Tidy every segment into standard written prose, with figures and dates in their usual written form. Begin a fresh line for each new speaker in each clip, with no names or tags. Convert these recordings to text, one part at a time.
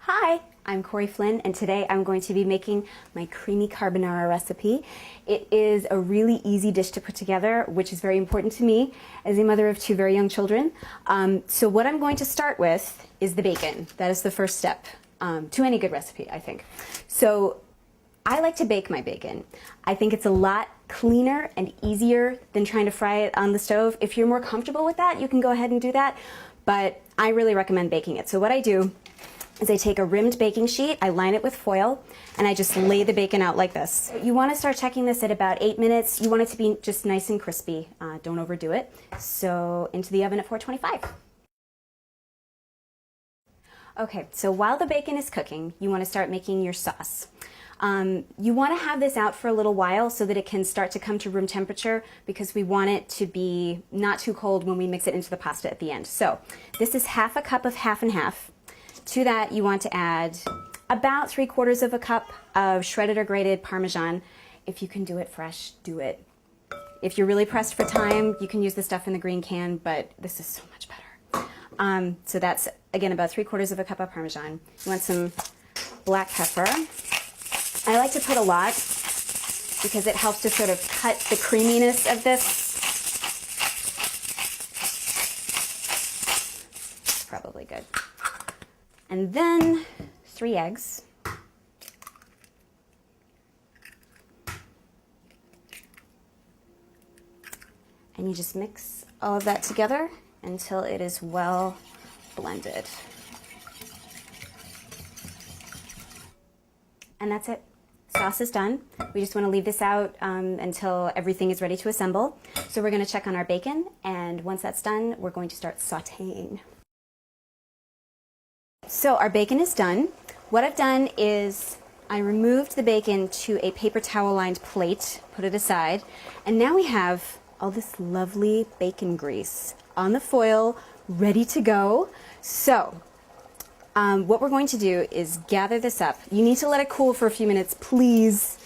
Hi, I'm Corey Flynn, and today I'm going to be making my creamy carbonara recipe. It is a really easy dish to put together, which is very important to me as a mother of two very young children. So what I'm going to start with is the bacon. That is the first step to any good recipe, I think. So I like to bake my bacon. I think it's a lot cleaner and easier than trying to fry it on the stove. If you're more comfortable with that, you can go ahead and do that, but I really recommend baking it. So what I do is I take a rimmed baking sheet, I line it with foil, and I just lay the bacon out like this. You want to start checking this at about 8 minutes. You want it to be just nice and crispy. Don't overdo it. So into the oven at 425. Okay, so while the bacon is cooking, you want to start making your sauce. You want to have this out for a little while so that it can start to come to room temperature, because we want it to be not too cold when we mix it into the pasta at the end. So this is half a cup of half and half. To that, you want to add about 3/4 of a cup of shredded or grated Parmesan. If you can do it fresh, do it. If you're really pressed for time, you can use the stuff in the green can, but this is so much better. So that's, again, about 3/4 of a cup of Parmesan. You want some black pepper. I like to put a lot because it helps to sort of cut the creaminess of this. It's probably good. And then 3 eggs. And you just mix all of that together until it is well blended. And that's it. Sauce is done. We just want to leave this out until everything is ready to assemble. So we're going to check on our bacon, and once that's done, we're going to start sautéing. So our bacon is done. What I've done is I removed the bacon to a paper towel lined plate, put it aside, and now we have all this lovely bacon grease on the foil, ready to go. So what we're going to do is gather this up. You need to let it cool for a few minutes. Please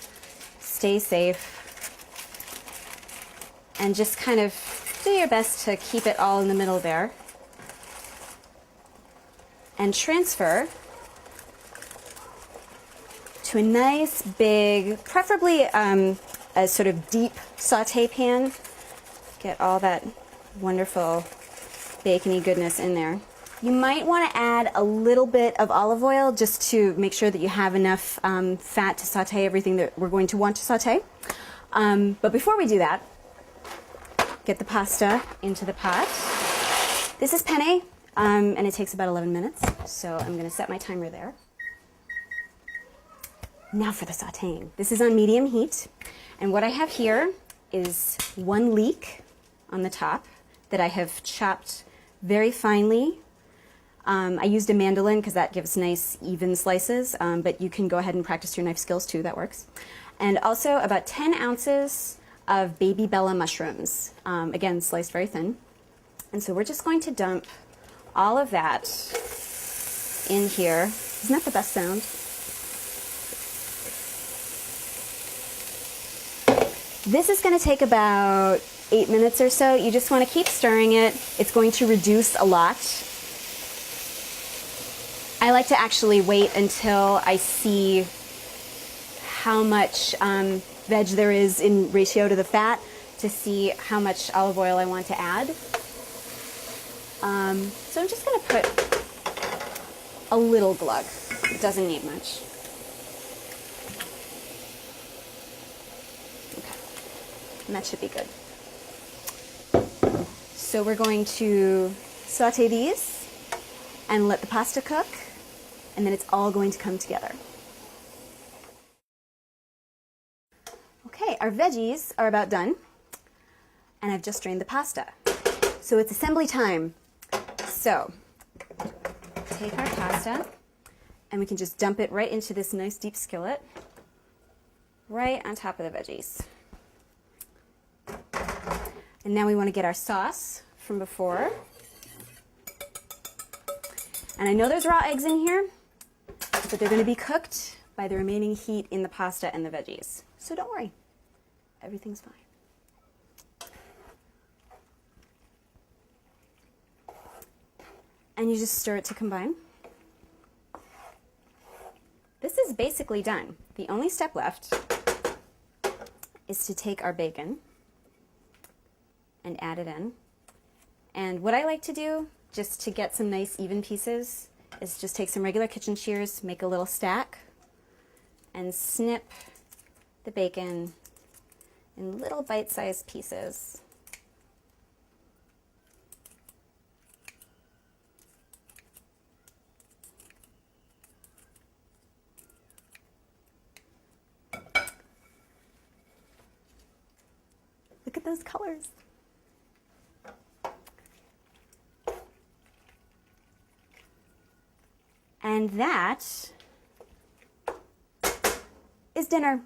stay safe and just kind of do your best to keep it all in the middle there. And transfer to a nice big, preferably a sort of deep saute pan. Get all that wonderful bacony goodness in there. You might want to add a little bit of olive oil just to make sure that you have enough fat to saute everything that we're going to want to saute. But before we do that, get the pasta into the pot. This is penne. And it takes about 11 minutes, so I'm going to set my timer there. Now for the sautéing. This is on medium heat, and what I have here is 1 leek on the top that I have chopped very finely. I used a mandolin because that gives nice even slices, but you can go ahead and practice your knife skills too, that works. And also about 10 ounces of baby bella mushrooms, again sliced very thin. And so we're just going to dump all of that in here. Isn't that the best sound? This is going to take about 8 minutes or so. You just want to keep stirring it. It's going to reduce a lot. I like to actually wait until I see how much veg there is in ratio to the fat to see how much olive oil I want to add. So I'm just going to put a little glug. It doesn't need much. Okay. And that should be good. So we're going to saute these and let the pasta cook, and then it's all going to come together. Okay, our veggies are about done, and I've just drained the pasta. So it's assembly time. So, take our pasta, and we can just dump it right into this nice deep skillet, right on top of the veggies. And now we want to get our sauce from before. And I know there's raw eggs in here, but they're going to be cooked by the remaining heat in the pasta and the veggies. So don't worry, everything's fine. And you just stir it to combine. basically done. The only step left is to take our bacon and add it in. And what I like to do, just to get some nice even pieces, is just take some regular kitchen shears, make a little stack, and snip the bacon in little bite-sized pieces. Look at those colors. And that is dinner.